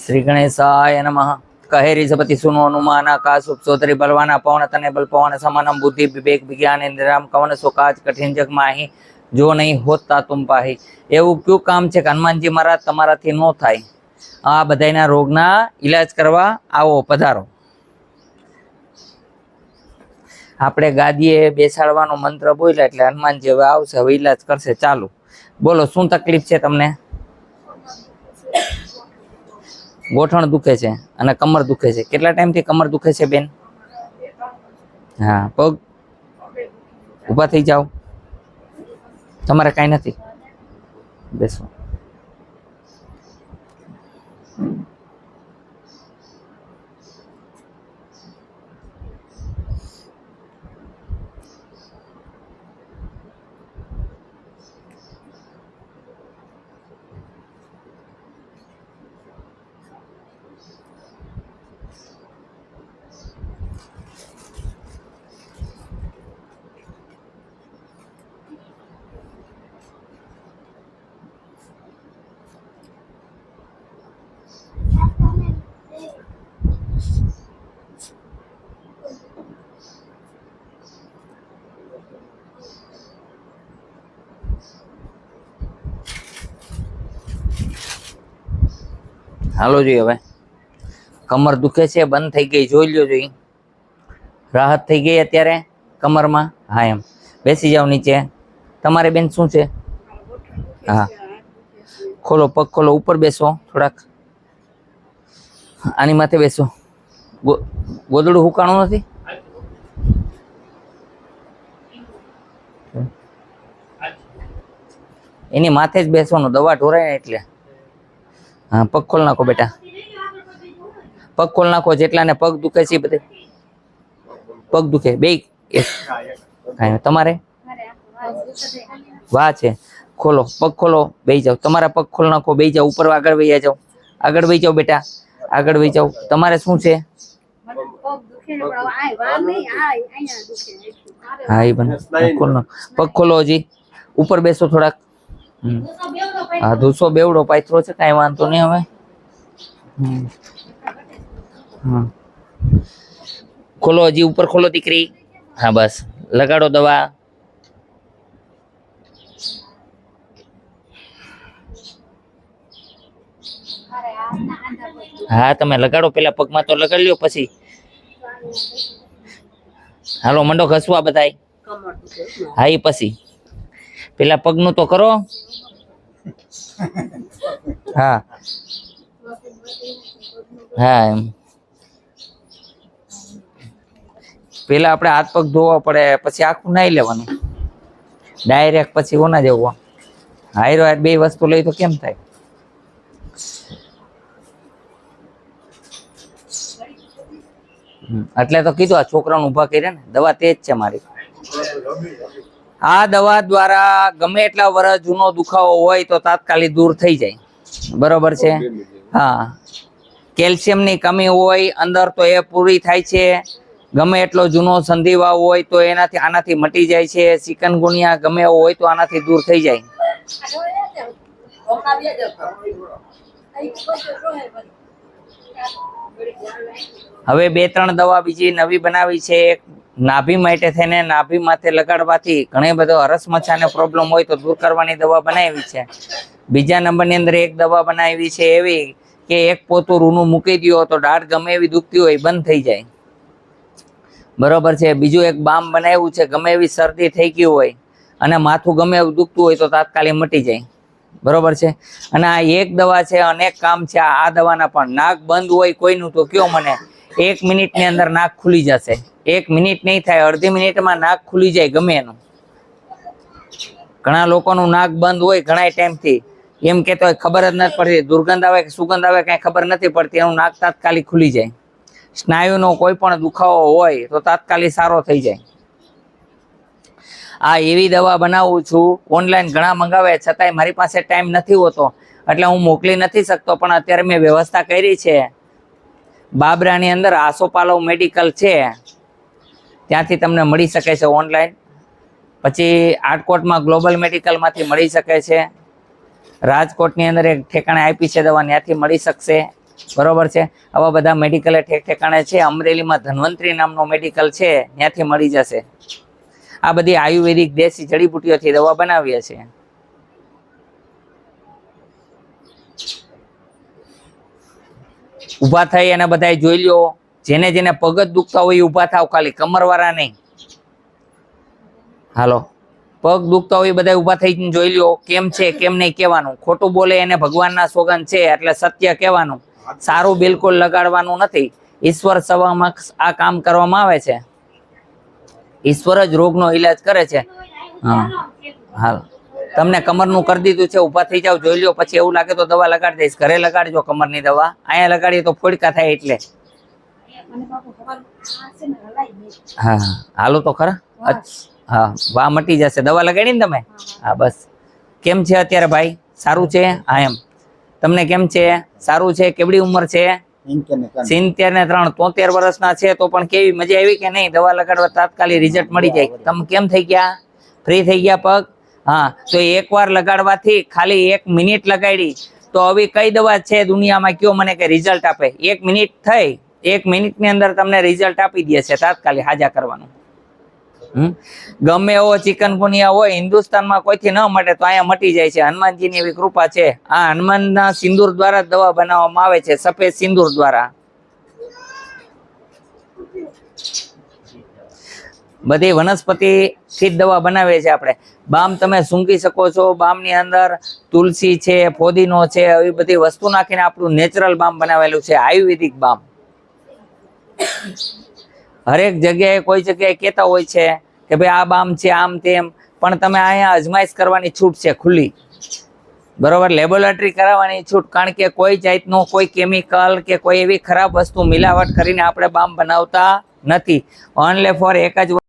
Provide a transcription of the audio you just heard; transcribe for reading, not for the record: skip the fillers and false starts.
श्री गणेशाय नमः। कहे ऋषभति सुनो हनुमान आकाश उपसोतरी बलवाना पवन तने बल पवन समानम बुद्धि विवेक विज्ञान इंद्रियाम कवन सो काज कठिन जग माही जो नहीं होता तुम पाही। એવું કયું કામ છે કે હનુમાનજી મહારાજ તમારાથી નો થાય? આ બધાયના રોગના ઈલાજ કરવા આવો પધારો. આપણે ગાદીએ બેસાડવાનો મંત્ર બોલ્યા એટલે હનુમાનજી હવે આવશે, હવે ઈલાજ કરશે. ચાલુ બોલો, શું તકલીફ છે તમને? ગોઠણ દુખે છે અને કમર દુખે છે. કેટલા ટાઈમથી કમર દુખે છે બેન? હા, પગ ઊભા થઈ જાઓ. તમારે કાંઈ નથી, બેસો. હાલો જોઈએ, હવે કમર દુખે છે, બંધ થઈ ગઈ, જોઈ લ્યો જોઈએ. રાહત થઈ ગઈ અત્યારે કમરમાં? હા, એમ બેસી જાઓ નીચે. તમારે બેન શું છે? હા, ખોલો, પગ ખોલો, ઉપર બેસો થોડાક. આની માથે બેસો. ગોદડું હુકાણું નથી? એની માથે જ બેસવાનું, દવા ઢોરાય ને એટલે. હા, પગ ખોલ નાખો બેટા, પગ ખોલ નાખો. જેટલા ને પગ દુખે છે બધે પગ દુખે બે. તમારે વાહ છે, ખોલો, પગ ખોલો, બેસી જાઓ. તમારા પગ ખોલ નાખો, બેસી જાઓ. ઉપર આગળ વહી જાઓ, આગળ વહી જાઓ બેટા, આગળ વહી જાઓ. તમારે શું છે? હા, એ બને. ખોલો, પગ ખોલો, હજી ઉપર બેસો થોડાક. હા, ધૂસો બેવડો પાથરો છે, કાંઈ વાંધો નહીં હવે. હા, ખોલો, હજી ઉપર ખોલો દીકરી. હા, બસ લગાડો દવા. હા, તમે લગાડો, પેલા પગમાં તો લગાડી લ્યો પછી. હાલો મંડો ઘસવા બધાય. હા, એ પછી પેલા પગનું તો કરો. હા હા, એમ પેલા આપણે હાથ પગ ધોવા પડે, પછી આખું નાઈ લેવાનું ડાયરેક્ટ, પછી ઓના જેવું. હાયરો હાથ બે વસ્તુ લઈ તો કેમ થાય? એટલે તો કીધું આ છોકરાને ઊભા કર્યા ને. દવા તેજ છે મારી. આ દવા દ્વારા ગમે એટલા વર્ષ જૂનો દુખાવો હોય તો તાત્કાલિક દૂર થઈ જાય. બરોબર છે? હા, કેલ્શિયમની કમી હોય અંદર તો એ પૂરી થાય છે. ગમે એટલો જૂનો સંધિવાવ હોય તો એનાથી આનાથી મટી જાય છે. ચિકનગુનિયા ગમે એવો હોય તો આનાથી દૂર થઈ જાય. હવે 2-3 દવા બીજી નવી બનાવી છે. એક નાભી માટે થઈને નાભી માથે લગાડવાથી ઘણી બધો હરસમચાને પ્રોબ્લેમ હોય તો દૂર કરવાની દવા બનાવી છે. બીજા નંબરની અંદર એક દવા બનાવી છે એવી કે એક પોતું રૂનું મૂકી દો તો દાઢ ગમે એવી દુખતી હોય બંધ થઈ જાય. બરોબર છે? બીજું એક બામ બનાવ્યું છે, ગમે એવી શરદી થઈ ગઈ હોય અને માથું ગમે એવું દુખતું હોય તો તાત્કાલિક મટી જાય. બરોબર છે? અને આ એક દવા છે, અનેક કામ છે આ દવાના પણ. નાક બંધ હોય કોઈનું તો કયો મને, 1 મિનિટની અંદર નાક ખુલી જશે. 1 મિનિટ નહીં થાય, અડધી મિનિટમાં નાક ખુલી જાય ગમે એનું. ઘણા લોકોનું નાક બંધ હોય ઘણા ટાઈમથી, એમ કેતો હોય ખબર જ નથી પડતી, દુર્ગંધ આવે કે સુગંધ આવે કઈ ખબર નથી પડતી, એનું નાક તાત્કાલિક ખુલી જાય. સ્નાયુનો કોઈ પણ દુખાવો હોય તો તાત્કાલિક સારો થઈ જાય. આ એવી દવા બનાવું છું, ઓનલાઈન ઘણા મંગાવે છતાંય મારી પાસે ટાઈમ નથી હોતો એટલે હું મોકલી નથી શકતો, પણ અત્યારે મેં વ્યવસ્થા કરી છે. બાબરાની અંદર આસોપાલવ મેડિકલ છે, ત્યાંથી તમને મળી શકે છે ઓનલાઈન. પછી આટકોટમાં ગ્લોબલ મેડિકલમાંથી મળી શકે છે. રાજકોટની અંદર એક ઠેકાણે આપી છે દવા, ત્યાંથી મળી શકશે. બરોબર છે. આવા બધા મેડિકલ ઠેક ઠેકાણે છે. અમરેલીમાં ધન્વંતરી નામનો મેડિકલ છે, ત્યાંથી મળી જશે. આ બધી આયુર્વેદિક દેશી જડીબુટીઓથી દવા બનાવીએ છીએ. ઊભા થઈ અને બધા જોઈ લ્યો, જેને જેને પગ જ દુખતા હોય ઊભા થાવ, ખાલી કમરવાળા નહીં. હાલો, પગ દુખતા હોય બધા ઊભા થઈને જોઈ લ્યો. કેમ છે કેમ નહીં કહેવાનું, ખોટું બોલે એને ભગવાનના સોગંદ છે એટલે સત્ય કહેવાનું. સારું બિલકુલ લગાડવાનું નથી. ઈશ્વર સમક્ષ આ કામ કરવામાં આવે છે. ઈશ્વર જ રોગનો ઈલાજ કરે છે. હા હાલ, તમને કમરનું કરી દીધું છે, ઊભા થઈ જાવ, જોઈ લ્યો. પછી એવું લાગે તો દવા લગાડી દઈશ. ઘરે લગાડજો કમરની દવા, અહીંયા લગાડીએ તો ફોડકા થાય એટલે. હા હાલો તો ખરા. હા, વાહ મટી જશે. દવા લગાડી ને તમે? હા બસ. કેમ છે અત્યારે ભાઈ? સારું છે? હા એમ. તમને કેમ છે? સારું છે. કેવડી ઉંમર છે? 70 ને 3, 73 વર્ષના છે. તો પણ કેવી મજા આવી કે નહીં? દવા લગાડવા તાત્કાલિક રિઝલ્ટ મળી જાય. તમે કેમ થઈ ગયા? ફ્રી થઈ ગયા પગ? હા, તો એકવાર લગાડવાથી ખાલી 1 મિનિટ લગાડી તો હવે કઈ દવા છે દુનિયામાં કયો મને કે રિઝલ્ટ આપે? 1 મિનિટ થઈ, 1 મિનિટની અંદર તમને રિઝલ્ટ આપી દે છે તાત્કાલિક હાજા કરવાનું. ગમે એવો ચિકનગુનિયા હોય હિન્દુસ્તાનમાં કોઈથી ન મટે તો અહીંયા મટી જાય છે. હનુમાનજીની એવી કૃપા છે. આ હનુમાનના સિંદૂર દ્વારા દવા બનાવવામાં આવે છે, સફેદ સિંદૂર દ્વારા. બધી વનસ્પતિ થી જ દવા બનાવે છે આપણે. બામ તમે સૂંઘી શકો છો. બામની અંદર તુલસી છે, ફોદીનો છે, આવી બધી વસ્તુ નાખીને આપણું નેચરલ બામ બનાવેલું છે, આયુર્વેદિક બામ. હરેક જગ્યાએ કોઈ જગ્યાએ કહેતા હોય છે કે ભાઈ આ બામ છે આમ તેમ, પણ તમે અહીંયા અજમાઈશ કરવાની છૂટ છે ખુલ્લી. બરોબર, લેબોરેટરી કરાવવાની છૂટ. કારણ કે કોઈ જાતનું કોઈ કેમિકલ કે કોઈ એવી ખરાબ વસ્તુ મિલાવટ કરીને આપણે બામ બનાવતા નથી. ઓનલી ફોર એક જ